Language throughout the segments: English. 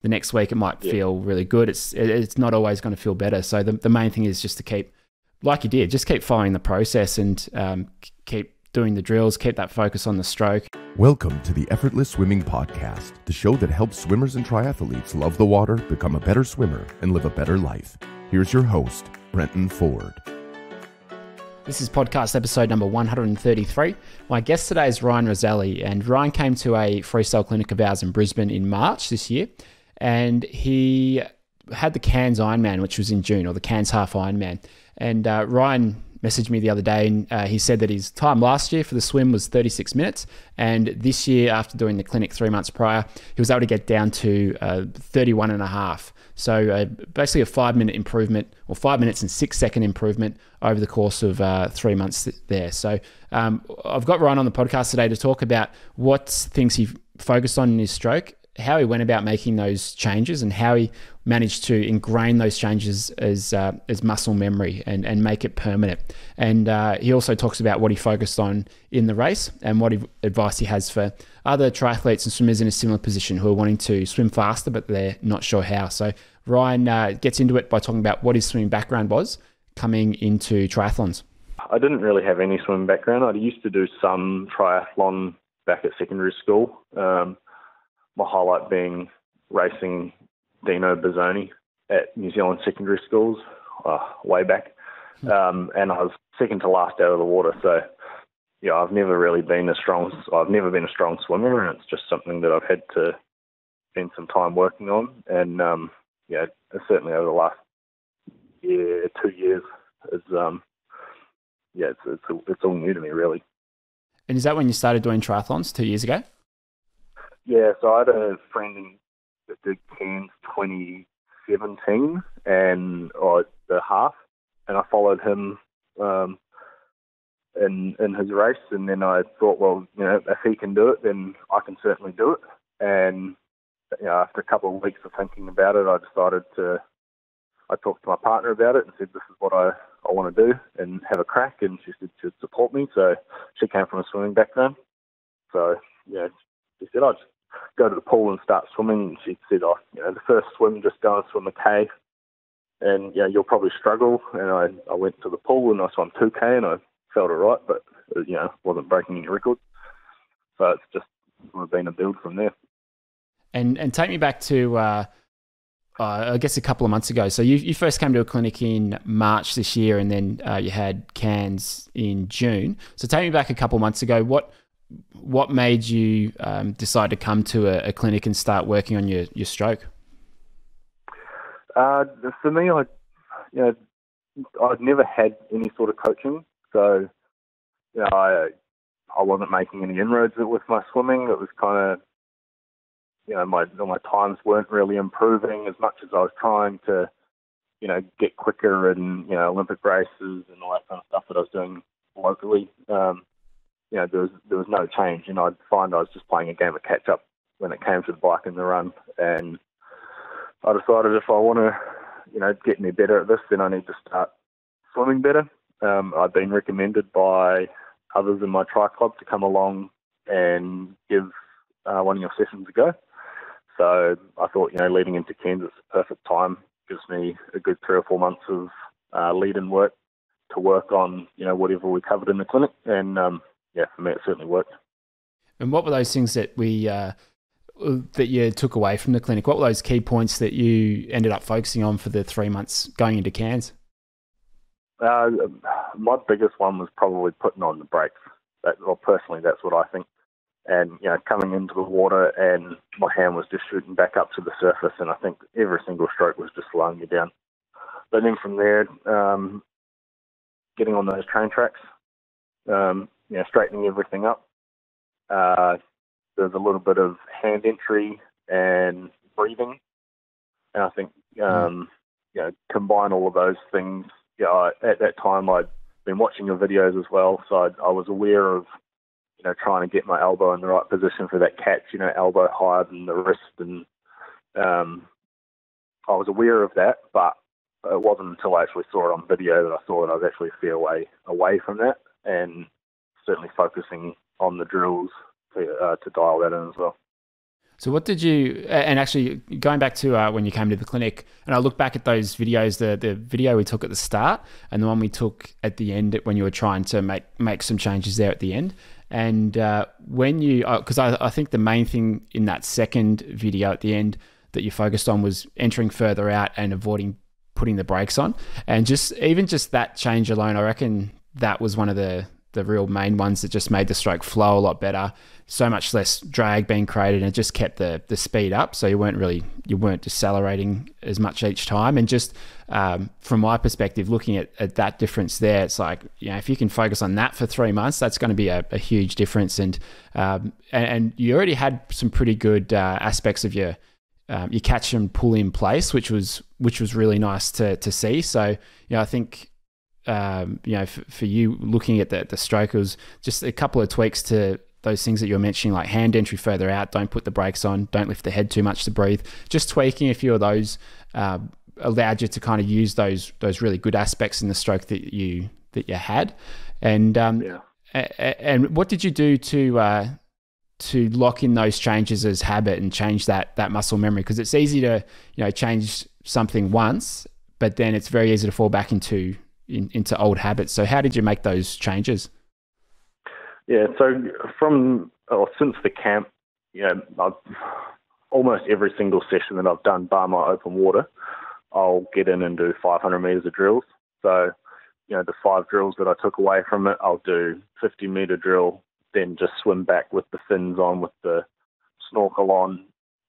the next week it might feel really good. It's not always going to feel better. So the main thing is just to keep, like you did, just keep following the process and keep doing the drills, keep that focus on the stroke. Welcome to the Effortless Swimming Podcast, the show that helps swimmers and triathletes love the water, become a better swimmer, and live a better life. Here's your host, Brenton Ford. This is podcast episode number 133. My guest today is Ryan Roselli, and Ryan came to a freestyle clinic of ours in Brisbane in March this year, and he had the Cairns Ironman, which was in June, or the Cairns Half Ironman. And Ryan messaged me the other day, and he said that his time last year for the swim was 36 minutes, and this year, after doing the clinic 3 months prior, he was able to get down to 31 and a half. So basically a 5-minute improvement, or 5 minutes and 6-second improvement over the course of 3 months there. So I've got Ryan on the podcast today to talk about what things he focused on in his stroke, how he went about making those changes, and how he managed to ingrain those changes as muscle memory and make it permanent. And he also talks about what he focused on in the race and what advice he has for other triathletes and swimmers in a similar position who are wanting to swim faster, but they're not sure how. So Ryan gets into it by talking about what his swimming background was coming into triathlons. I didn't really have any swimming background. I used to do some triathlon back at secondary school. My highlight being racing Dino Bizzoni at New Zealand secondary schools way back. And I was second to last out of the water. So, yeah, I've never been a strong swimmer, and it's just something that I've had to spend some time working on. And, certainly over the last 2 years, it's all new to me, really. And is that when you started doing triathlons 2 years ago? Yeah, so I had a friend that did Cairns 2017 and the half, and I followed him in his race, and then I thought, well, if he can do it, then I can certainly do it. And after a couple of weeks of thinking about it, I talked to my partner about it and said, this is what I want to do and have a crack, and she said she'd support me. So she came from a swimming background. So, she said, I'd just go to the pool and start swimming. And she said, the first swim, just go and swim a K, and you'll probably struggle. And I went to the pool and I swam 2K and I felt all right, but wasn't breaking any records. So it's just been a build from there. And take me back to I guess a couple of months ago. So you first came to a clinic in March this year, and then you had Cairns in June. So take me back a couple of months ago. What made you decide to come to a clinic and start working on your stroke? For me, I'd never had any sort of coaching, so I wasn't making any inroads with my swimming. It was kind of my times weren't really improving as much as I was trying to get quicker in Olympic races and all that kind of stuff that I was doing locally. There was no change, and I'd find I was just playing a game of catch up when it came to the bike and the run. And I decided if I want to, get me better at this, then I need to start swimming better. I've been recommended by others in my tri club to come along and give one of your sessions a go. So I thought, leading into Cairns, it's the perfect time. Gives me a good 3 or 4 months of lead-in work to work on, whatever we covered in the clinic. And for me, it certainly worked. And what were those things that that you took away from the clinic? What were those key points that you ended up focusing on for the 3 months going into Cairns? My biggest one was probably putting on the brakes. Personally, that's what I think. And, coming into the water, and my hand was just shooting back up to the surface, and I think every single stroke was just slowing you down. But then from there, getting on those train tracks, straightening everything up. There's a little bit of hand entry and breathing. And I think, combine all of those things. At that time, I'd been watching your videos as well, so I was aware of, trying to get my elbow in the right position for that catch, elbow higher than the wrist. And I was aware of that, but it wasn't until I actually saw it on video that I saw that I was actually a fair way away from that, and certainly focusing on the drills to dial that in as well. So what did you, and actually going back to when you came to the clinic, and I look back at those videos, the video we took at the start and the one we took at the end when you were trying to make some changes there at the end. And when you, because I think the main thing in that second video at the end that you focused on was entering further out and avoiding putting the brakes on. And just that change alone, I reckon that was one of the real main ones that just made the stroke flow a lot better. So much less drag being created, and it just kept the speed up. So you weren't decelerating as much each time. And just from my perspective, looking at that difference there, it's like, if you can focus on that for 3 months, that's going to be a huge difference. And you already had some pretty good aspects of your catch and pull in place, which was really nice to see. So I think for you looking at the stroke, it was just a couple of tweaks to those things that you were mentioning, like hand entry further out, don't put the brakes on, don't lift the head too much to breathe. Just tweaking a few of those allowed you to kind of use those really good aspects in the stroke that you had. And and what did you do to lock in those changes as habit and change that muscle memory? Because it's easy to change something once, but then it's very easy to fall back into old habits. So how did you make those changes? Yeah, so since the camp, I've, almost every single session that I've done, bar my open water, I'll get in and do 500 meters of drills. So, the 5 drills that I took away from it, I'll do 50-meter drill, then just swim back with the fins on, with the snorkel on,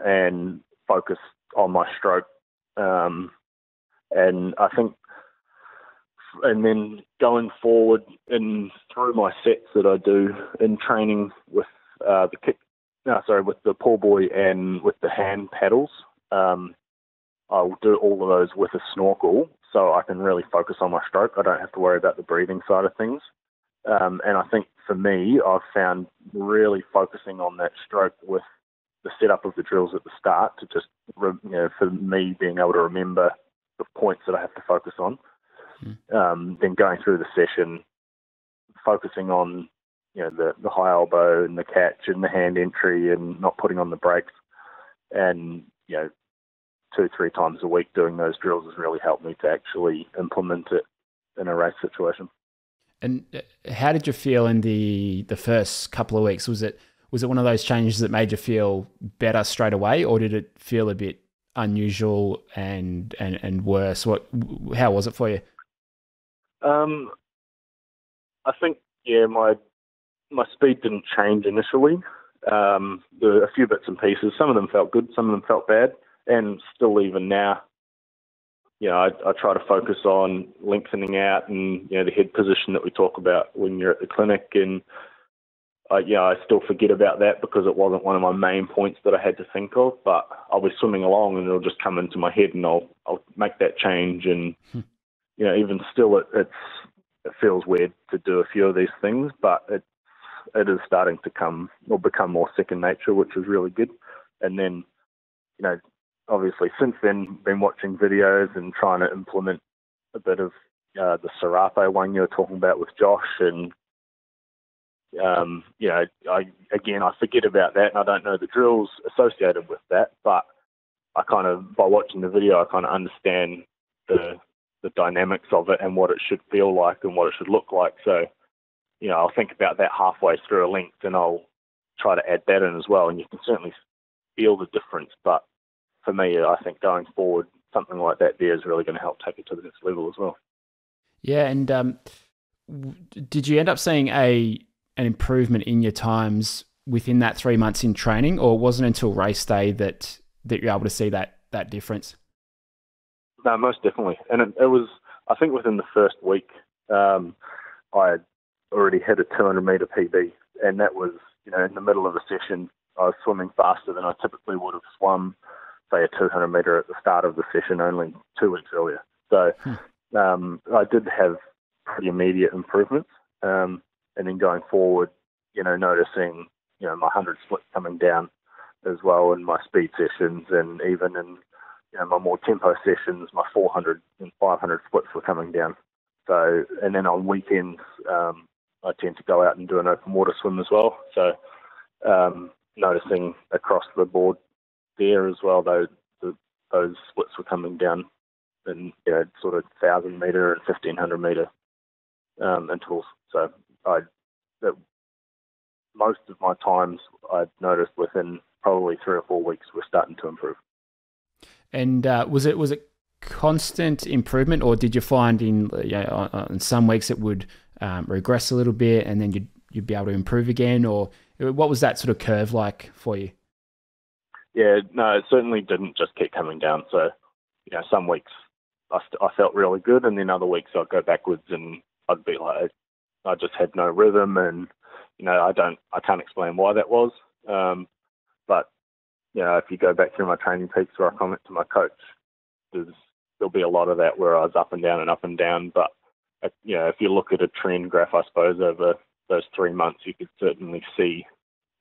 and focus on my stroke. And I think, and then going forward and through my sets that I do in training with with the pull buoy and with the hand paddles, I'll do all of those with a snorkel, so I can really focus on my stroke. I don't have to worry about the breathing side of things. And I think for me, I've found really focusing on that stroke with the setup of the drills at the start to just, for me being able to remember the points that I have to focus on. Then going through the session, focusing on the high elbow and the catch and the hand entry and not putting on the brakes, and 2-3 times a week doing those drills has really helped me to actually implement it in a race situation. And how did you feel in the first couple of weeks? Was it one of those changes that made you feel better straight away, or did it feel a bit unusual and worse? How was it for you? I think, my speed didn't change initially. There were a few bits and pieces. Some of them felt good, some of them felt bad, and still even now, I try to focus on lengthening out and, the head position that we talk about when you're at the clinic. And I still forget about that because it wasn't one of my main points that I had to think of, but I'll be swimming along and it'll just come into my head and I'll make that change. And, even still, it feels weird to do a few of these things, but it is starting to become more second nature, which is really good. And then, obviously since then, been watching videos and trying to implement a bit of the Serape one you were talking about with Josh. And, I forget about that and I don't know the drills associated with that, but by watching the video, I kind of understand the dynamics of it and what it should feel like and what it should look like. So, I'll think about that halfway through a length and I'll try to add that in as well. And you can certainly feel the difference. But for me, I think going forward, something like that there is really going to help take it to the next level as well. Yeah. And did you end up seeing an improvement in your times within that 3 months in training, or wasn't until race day that you're able to see that difference? No, most definitely. And it was, I think within the first week, I had already hit a 200-meter PB, and that was, in the middle of the session, I was swimming faster than I typically would have swum, say, a 200-meter at the start of the session only 2 weeks earlier. So I did have pretty immediate improvements. And then going forward, noticing, my 100 split coming down as well in my speed sessions, and even in my more tempo sessions, my 400 and 500 splits were coming down. So, and then on weekends, I tend to go out and do an open water swim as well. So, noticing across the board there as well, those splits were coming down in sort of 1,000 meter and 1,500 meter intervals. So most of my times I'd noticed within probably 3 or 4 weeks were starting to improve. And was it constant improvement, or did you find in some weeks it would regress a little bit and then you'd be able to improve again, or what was that sort of curve like for you? Yeah, no, it certainly didn't just keep coming down. So, some weeks I felt really good, and then other weeks I'd go backwards and I'd be like, I just had no rhythm, and I can't explain why that was. But if you go back through my training peaks where I comment to my coach, there'll be a lot of that where I was up and down. But if you look at a trend graph, I suppose over those 3 months, you could certainly see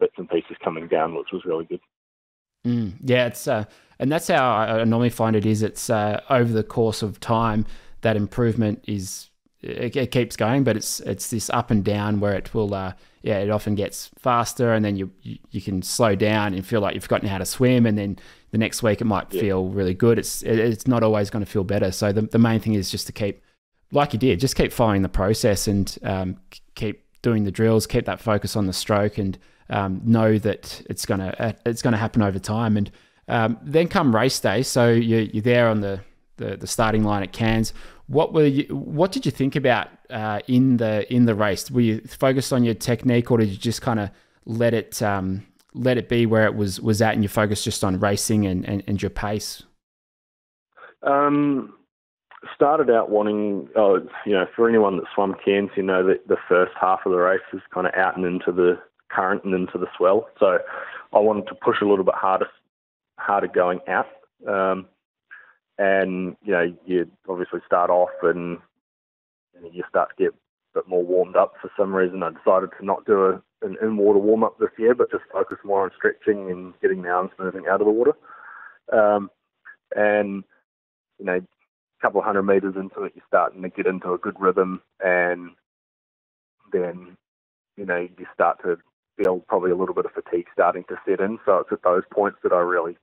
bits and pieces coming down, which was really good. Yeah, it's and that's how I normally find it is. It's over the course of time that improvement it keeps going, but it's this up and down where it will it often gets faster, and then you can slow down and feel like you've forgotten how to swim, and then the next week it might feel really good. It's not always going to feel better. So the main thing is just to keep, like you did, just keep following the process and keep doing the drills, keep that focus on the stroke, and know that it's gonna happen over time. And then come race day, so you're there on the starting line at Cairns. What did you think about in the race? Were you focused on your technique, or did you just kind of let it be where it was at, and you focused just on racing and your pace? Started out wanting, for anyone that swum Cairns, that the first half of the race is kind of out and into the current and into the swell. So I wanted to push a little bit harder going out. And, you obviously start off and you start to get a bit more warmed up. For some reason, I decided to not do an in-water warm-up this year, but just focus more on stretching and getting the arms moving out of the water. And, a couple of 100 meters into it, you're starting to get into a good rhythm, and then, you start to feel probably a little bit of fatigue starting to set in. So it's at those points that I really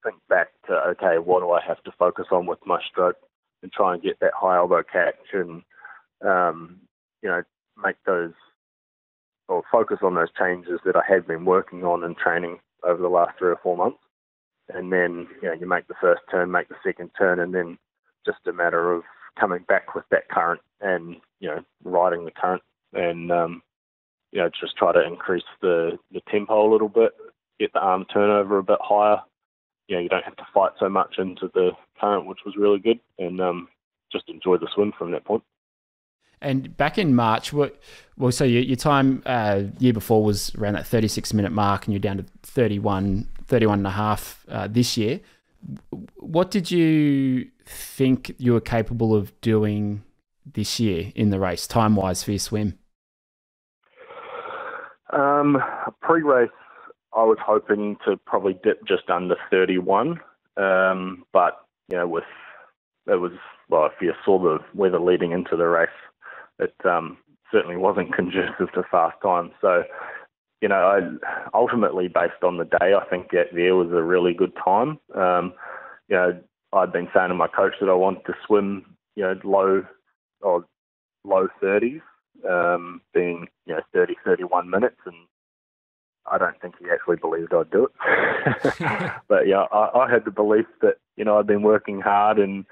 think back to, okay, what do I have to focus on with my stroke, and try and get that high elbow catch, and, make those, or focus on those changes that I had been working on and training over the last 3 or 4 months. And then, you make the first turn, make the second turn, and then just a matter of coming back with that current and, riding the current, and, just try to increase the tempo a little bit, get the arm turnover a bit higher. You don't have to fight so much into the current, which was really good, and just enjoy the swim from that point. And back in March, so your time year before was around that 36-minute mark, and you're down to 31 and a half this year. What did you think you were capable of doing this year in the race, time-wise, for your swim? Pre-race, I was hoping to probably dip just under 31, but if you saw the weather leading into the race, it certainly wasn't conducive to fast time. So, I ultimately, based on the day, I think that there was a really good time. I'd been saying to my coach that I wanted to swim, low 30s, being 30, 31 minutes, and I don't think he actually believed I'd do it. But I had the belief that I'd been working hard, and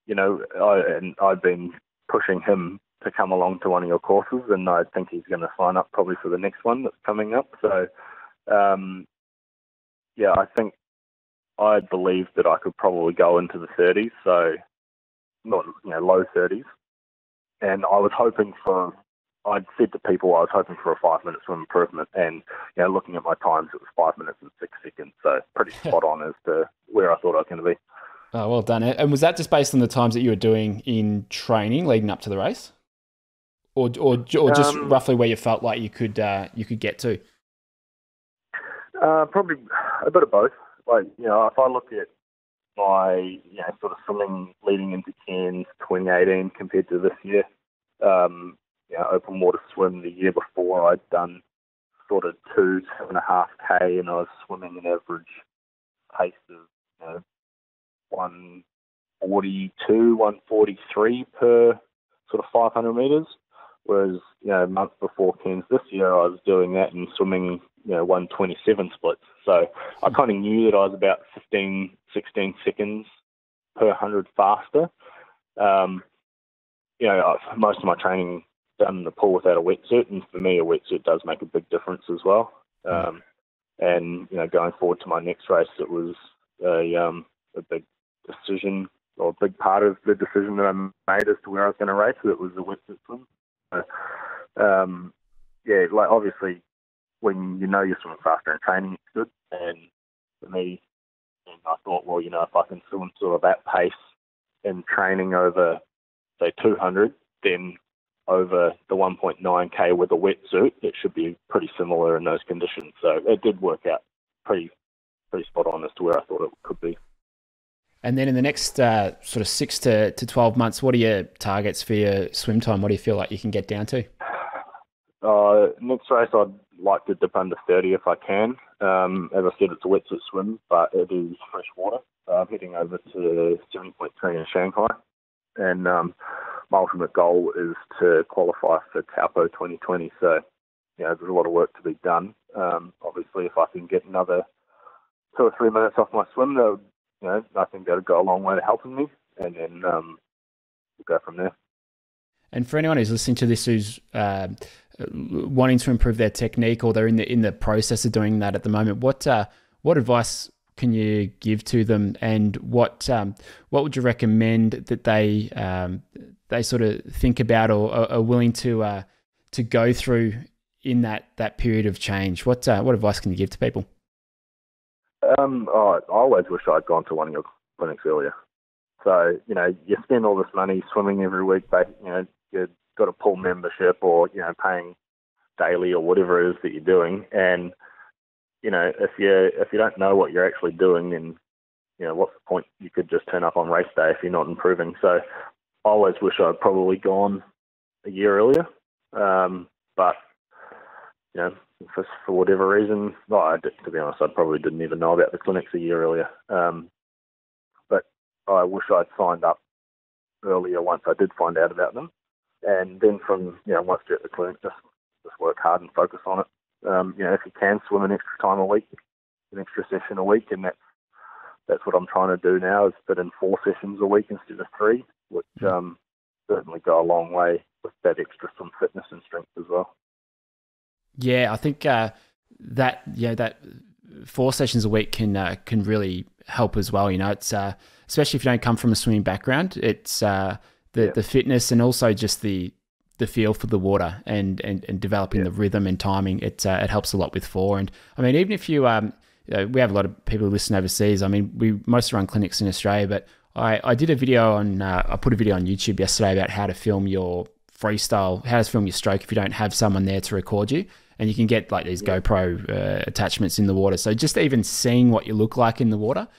I'd been pushing him to come along to one of your courses, and I think he's going to sign up probably for the next one that's coming up. So I think I believed that I could probably go into the 30s, so not low 30s, and I was hoping for. I'd said to people I was hoping for a 5-minute swim improvement, and looking at my times, it was 5 minutes and 6 seconds, so pretty spot on as to where I thought I was going to be. Oh, well done. And was that just based on the times that you were doing in training leading up to the race, or just roughly where you felt like you could get to? Probably a bit of both. Like if I look at my sort of swimming leading into Cairns 2018 compared to this year. Open water swim the year before, I'd done sort of 2.5K, and I was swimming an average pace of 142, 143 per sort of 500 meters. Whereas, a month before Cairns this year, I was doing that and swimming, 127 splits. So I kind of knew that I was about 15, 16 seconds per 100 faster. Most of my training done in the pool without a wetsuit, and for me, a wetsuit does make a big difference as well. And going forward to my next race, it was a big decision, or a big part of the decision that I made as to where I was going to race. It was a wetsuit swim. Obviously, when you're swimming faster in training, it's good. And for me, I thought, well, if I can swim sort of that pace in training over, say, 200, then over the 1.9K with a wetsuit, it should be pretty similar in those conditions. So it did work out pretty spot on as to where I thought it could be. And then in the next sort of 6 to 12 months, what are your targets for your swim time? What do you feel like you can get down to? Next race, I'd like to dip under 30 if I can. As I said, it's a wetsuit swim, but it is fresh water. I'm heading over to 7.3 in Shanghai. And my ultimate goal is to qualify for Taupo 2020. So, there's a lot of work to be done. Obviously, if I can get another 2 or 3 minutes off my swim, that would, I think that would go a long way to helping me. And then we'll go from there. And for anyone who's listening to this who's wanting to improve their technique, or they're in the process of doing that at the moment, what advice can you give to them, and what would you recommend that they sort of think about, or are willing to go through in that period of change? What advice can you give to people? I always wish I'd gone to one of your clinics earlier. So, you spend all this money swimming every week, but, you've got a pool membership, or, paying daily or whatever it is that you're doing. And, if you don't know what you're actually doing, then, what's the point? You could just turn up on race day if you're not improving. So I always wish I'd probably gone a year earlier. But, for whatever reason, to be honest, I probably didn't even know about the clinics a year earlier. But I wish I'd signed up earlier once I did find out about them. And then from, once you're at the clinic, just work hard and focus on it. If you can swim an extra time a week, an extra session a week, and that's what I'm trying to do now, is fit in 4 sessions a week instead of 3, which certainly go a long way with that extra some fitness and strength as well. Yeah, I think that 4 sessions a week can really help as well. It's especially if you don't come from a swimming background. It's the fitness, and also just the feel for the water and developing the rhythm and timing. It helps a lot with 4. And I mean, even if you we have a lot of people who listen overseas. I mean, we mostly run clinics in Australia, but I did a video on I put a video on YouTube yesterday about how to film your freestyle, how to film your stroke if you don't have someone there to record you. And you can get like these GoPro attachments in the water. So just even seeing what you look like in the water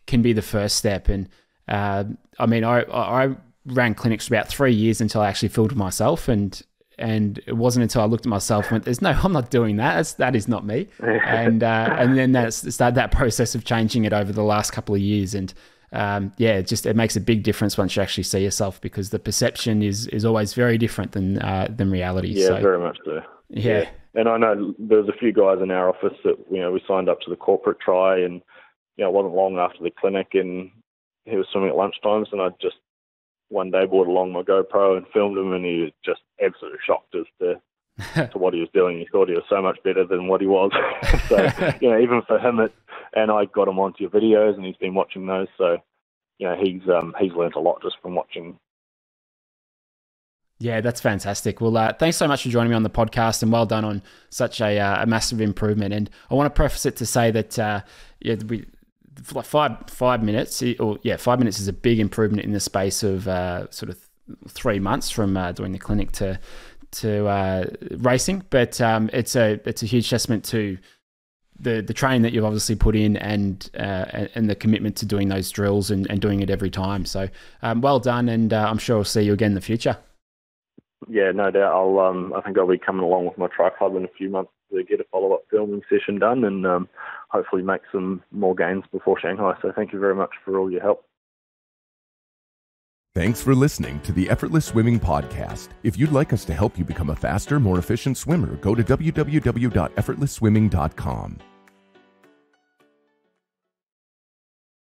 can be the first step. And I mean, I ran clinics for about 3 years until I actually filmed myself, and it wasn't until I looked at myself and went, "There's no, I'm not doing that. That is not me." And then that started that process of changing it over the last couple of years. And it makes a big difference once you actually see yourself, because the perception is always very different than reality. Yeah, so, very much so. Yeah. And I know there's a few guys in our office that, we signed up to the corporate try, and, it wasn't long after the clinic, and he was swimming at lunchtimes, and I just one day brought along my GoPro and filmed him, and he was just absolutely shocked as to what he was doing. He thought he was so much better than what he was. So, even for him, and I got him onto your videos, and he's been watching those. So, he's learned a lot just from watching. Yeah, that's fantastic. Well, thanks so much for joining me on the podcast, and well done on such a massive improvement. And I want to preface it to say that, like 5 minutes, 5 minutes is a big improvement in the space of sort of 3 months from doing the clinic to racing. But it's a huge testament to the training that you've obviously put in, and the commitment to doing those drills and doing it every time. So well done, and I'm sure I'll see you again in the future. Yeah, no doubt. I think I'll be coming along with my tri club in a few months' to get a follow-up filming session done and hopefully make some more gains before Shanghai. So thank you very much for all your help. Thanks for listening to the Effortless Swimming Podcast. If you'd like us to help you become a faster, more efficient swimmer, go to www.effortlessswimming.com.